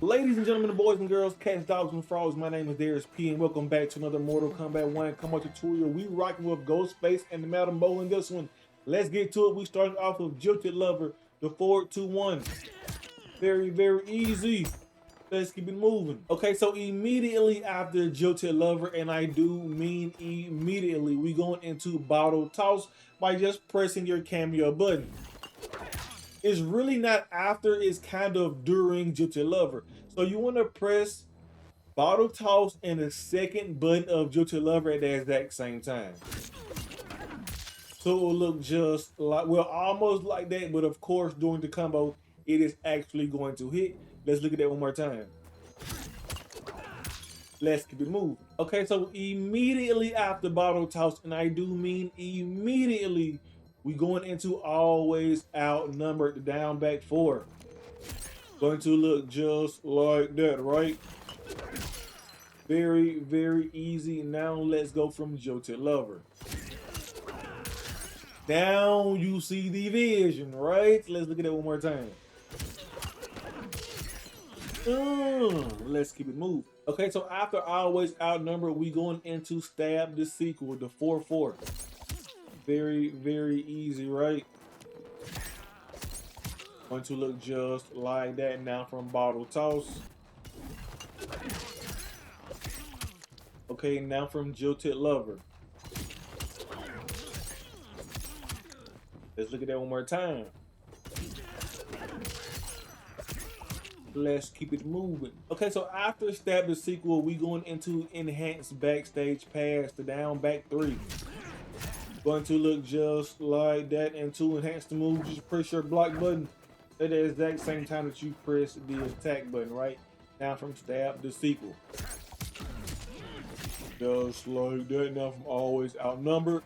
Ladies and gentlemen, boys and girls, cats, dogs, and frogs, my name is daryusp, and welcome back to another Mortal Kombat 1 combo tutorial. We rocking with Ghostface and the Madam Bo in this one. Let's get to it. We started off with Jilted Lover, the 4-2-1. Very easy. Let's keep it moving. Okay, so immediately after Jilted Lover, and I do mean immediately, we going into Bottle Toss by just pressing your cameo button. It's really not after, it's kind of during Jilted Lover. So you want to press Bottle Toss and the second button of Jilted Lover at the exact same time. So it will look just like, well, almost like that, but of course during the combo, it is actually going to hit. Let's look at that one more time. Let's keep it moving. Okay, so immediately after Bottle Toss, and I do mean immediately, we going into Always Outnumbered, the down back 4. Going to look just like that, right? Very easy. Now let's go from Jilted Lover. Down you see the vision, right? Let's look at that one more time. Let's keep it moving. Okay, so after Always Outnumbered, we going into Stab the sequel, the 4-4. Very easy, right? Going to look just like that now from Bottle Toss. Okay, now from Jilted Lover. Let's look at that one more time. Let's keep it moving. Okay, so after Stab the sequel, we going into Enhanced Backstage Pass, the down back 3. Going to look just like that, and to enhance the move, just press your block button at the exact same time that you press the attack button, right? Now from Stab the sequel. Just like that, now from Always Outnumbered.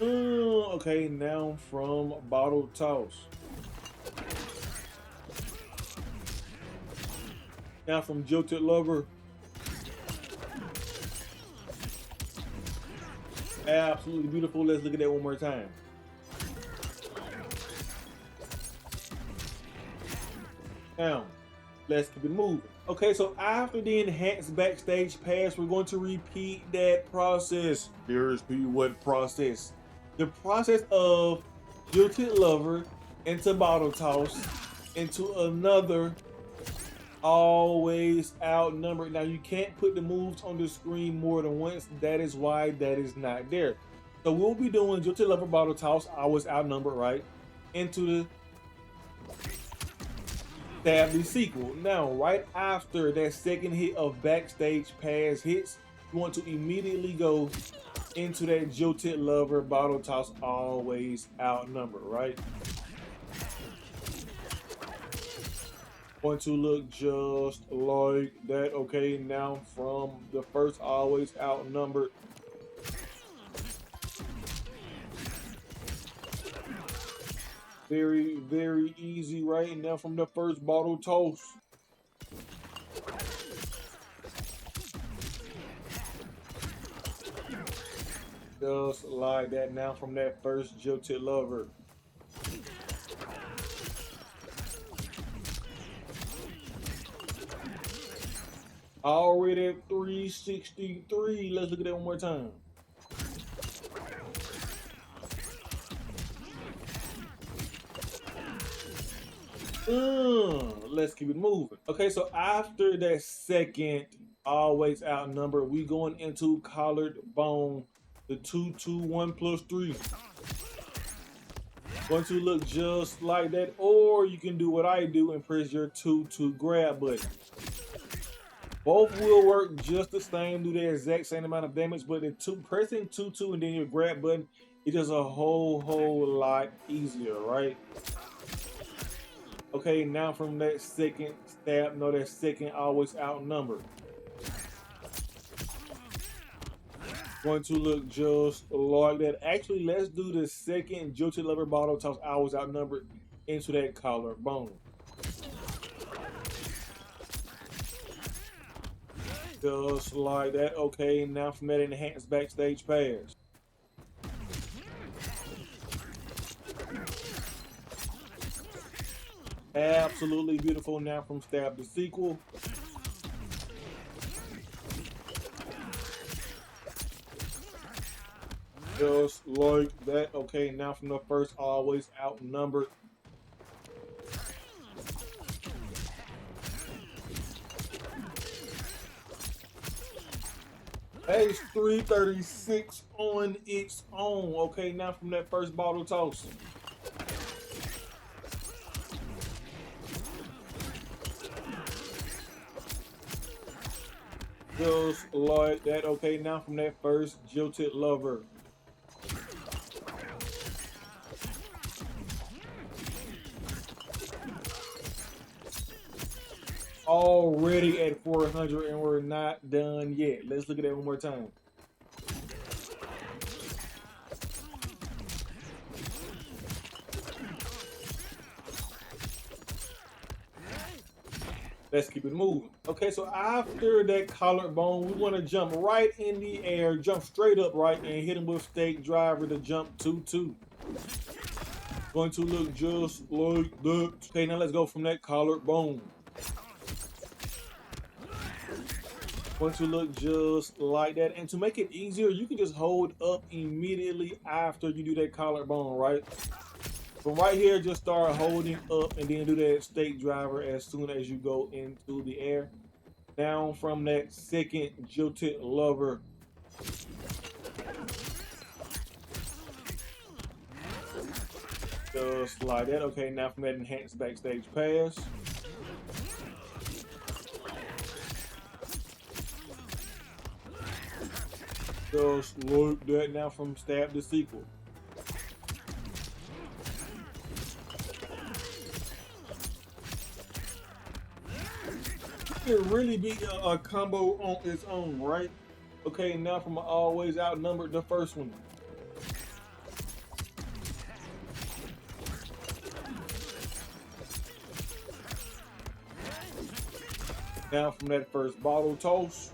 Okay, now from Bottle Toss. Now from Jilted Lover. Absolutely beautiful. Let's look at that one more time. Now, let's keep it moving. Okay, so after the Enhanced Backstage Pass, we're going to repeat that process. Here's what process? The process of Jilted Lover into Bottle Toss into another Always Outnumbered. Now you can't put the moves on the screen more than once. That is why that is not there. So we'll be doing Jilted Lover, Bottle Toss, Always Outnumbered, right? Into the Stab the sequel. Now, right after that second hit of Backstage Pass hits, you want to immediately go into that Jilted Lover, Bottle Toss, Always Outnumbered, right? Going to look just like that. Okay, now from the first Always Outnumbered, very easy, right? Now from the first Bottle Toss, just like that. Now from that first Jilted Lover. Already at 363. Let's look at that one more time. Let's keep it moving. Okay, so after that second Always Outnumbered, we going into Collared Bone, the 2-2-1 plus 3. Going to look just like that, or you can do what I do and press your 2-2 grab button. Both will work just the same, do the exact same amount of damage, but pressing 2-2 and then your grab button, it's just a whole lot easier, right? Okay, now from that second stab, no, that second Always Outnumbered. Going to look just like that. Actually, let's do the second Jilted Lover, Bottle Toss, Always Outnumbered into that Collared Bone. Just like that. Okay, now from that Enhanced Backstage Pass. Absolutely beautiful. Now from Stab the sequel. Just like that. Okay, now from the first, always outnumbered. Page 336 on its own. Okay, now from that first bottle toss. Just like that. Okay, now from that first Jilted Lover. Already at 400 and we're not done yet. Let's look at that one more time. Let's keep it moving. Okay, so after that collarbone, we want to jump right in the air, jump straight up, right, and hit him with stake driver to jump 2-2. Going to look just like that. Okay, now let's go from that collarbone. Going to look just like that. And to make it easier, you can just hold up immediately after you do that collarbone, right? From right here, just start holding up and then do that stake driver as soon as you go into the air. Down from that second Jilted Lover. Just like that. Okay, now from that enhanced backstage pass. Just like that. Now from Stab the sequel. It really be a combo on its own, right? Okay, now from always outnumbered, the first one. Now from that first bottle toss.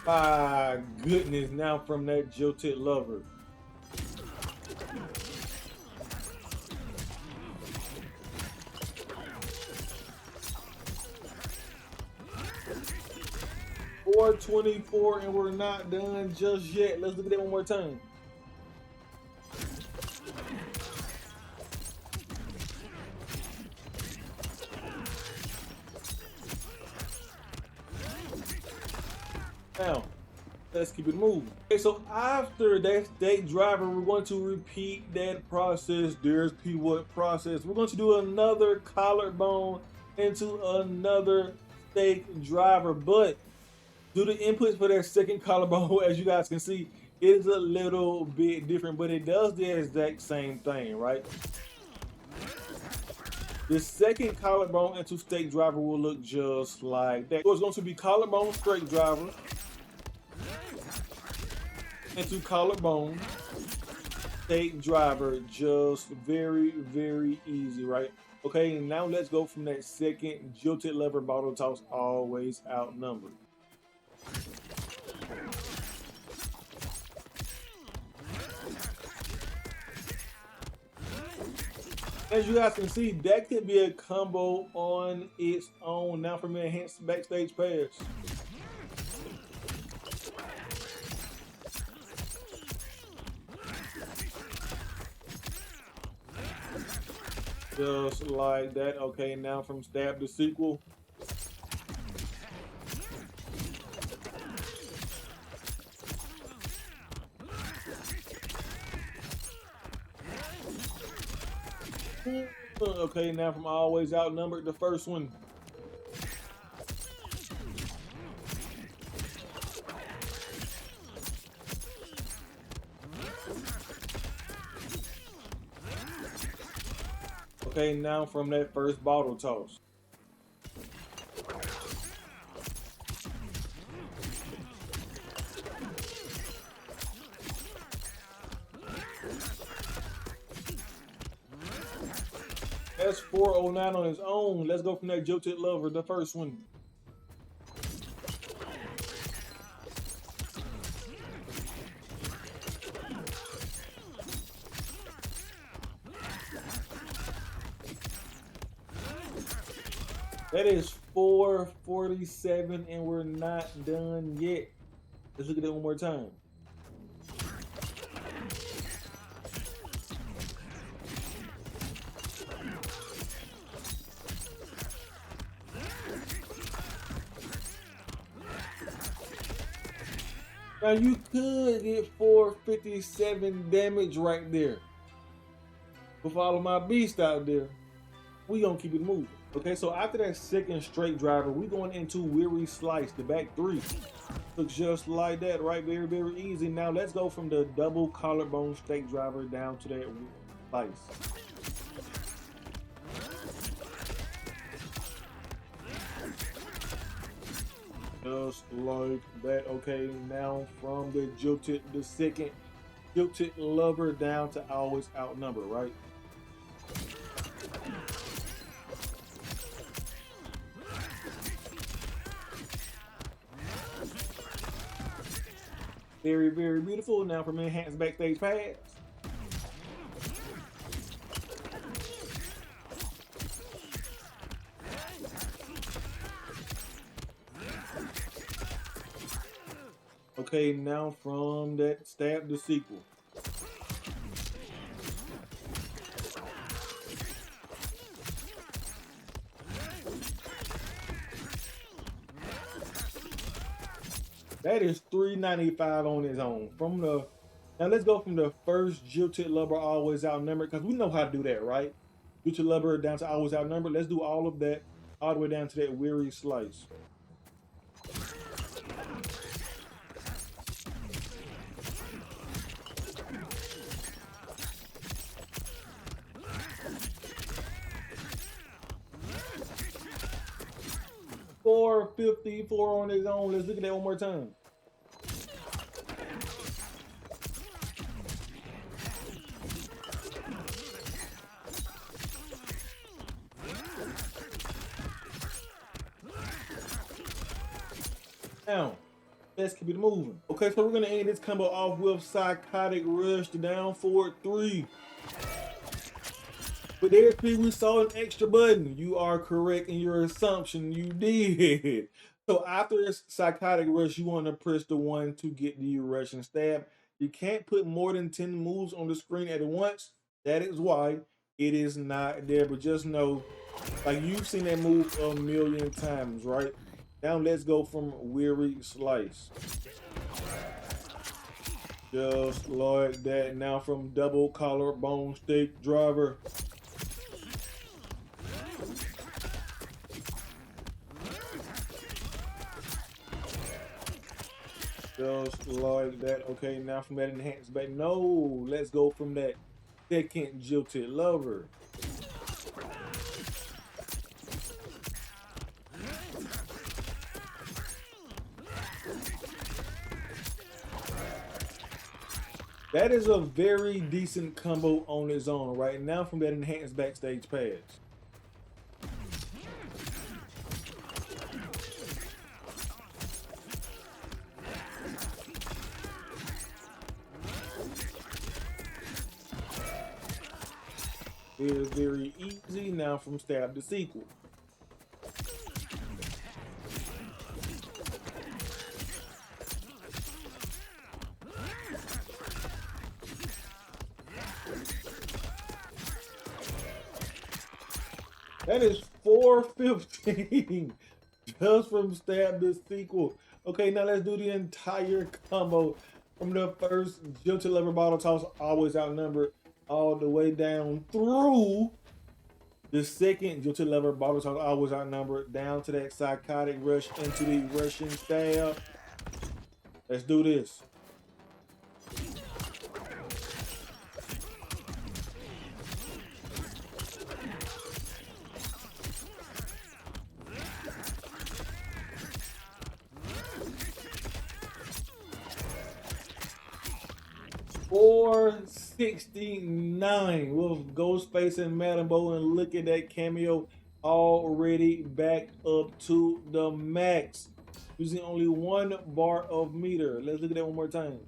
My goodness, now from that Jilted Lover. $424 and we're not done just yet. Let's look at that one more time. Now, let's keep it moving. Okay, so after that stake driver, we're going to repeat that process. There's what process. We're going to do another collarbone into another stake driver, but do the inputs for that second collarbone, as you guys can see, is a little bit different, but it does the exact same thing, right? The second collarbone into stake driver will look just like that. So it's going to be collarbone stake driver into collarbone stake driver, just very, very easy, right? Okay, and now let's go from that second Jilted Lover bottle toss, always outnumbered. As you guys can see, that could be a combo on its own. Now from the enhanced backstage pass. Just like that. Okay, now from Stab the sequel. Okay, now from always outnumbered, the first one. Okay, now from that first bottle toss. That's 409 on his own. Let's go from that Jilted Lover, the first one. That is 447, and we're not done yet. Let's look at it one more time. Now you could get 457 damage right there. With all of my beasts out there, we gonna keep it moving. Okay, so after that second straight driver, we going into Weary Slice, the back three. Looks just like that, right? Very, very easy. Now let's go from the double collarbone steak driver down to that slice. Just like that. Okay, now from the second jilted lover down to always outnumber, right? Very, very beautiful. Now from enhanced backstage pass. Okay, now from that stab the sequel. That is 395 on its own. From the now let's go from the first jilted lover always outnumbered, because we know how to do that, right? Jilted lover down to always outnumbered. Let's do all of that all the way down to that weary slice. $454 on its own. Let's look at that one more time. Now, let's keep it moving. Okay, so we're gonna end this combo off with Psychotic Rush down forward 3. But there's we saw an extra button. You are correct in your assumption. You did. So after this Psychotic Rush, you want to press the 1 to get the Russian stab. You can't put more than 10 moves on the screen at once. That is why it is not there. But just know, like, you've seen that move a million times, right? Now let's go from Weary Slice. Just like that. Now from double collarbone steak driver. Just like that. Okay, now from that enhanced back. No, let's go from that second jilted lover. That is a very decent combo on its own right now from that enhanced backstage pass. It is very easy now from stab the sequel. That is 415 just from stab the sequel. Okay, now let's do the entire combo from the first jilted lever bottle toss, always outnumbered, all the way down through the second jilted lever bottle toss, always outnumbered, down to that Psychotic Rush into the Russian stab. Let's do this. $469 with Ghostface and Madam Bo, and look at that cameo already back up to the max using only 1 bar of meter. Let's look at that one more time.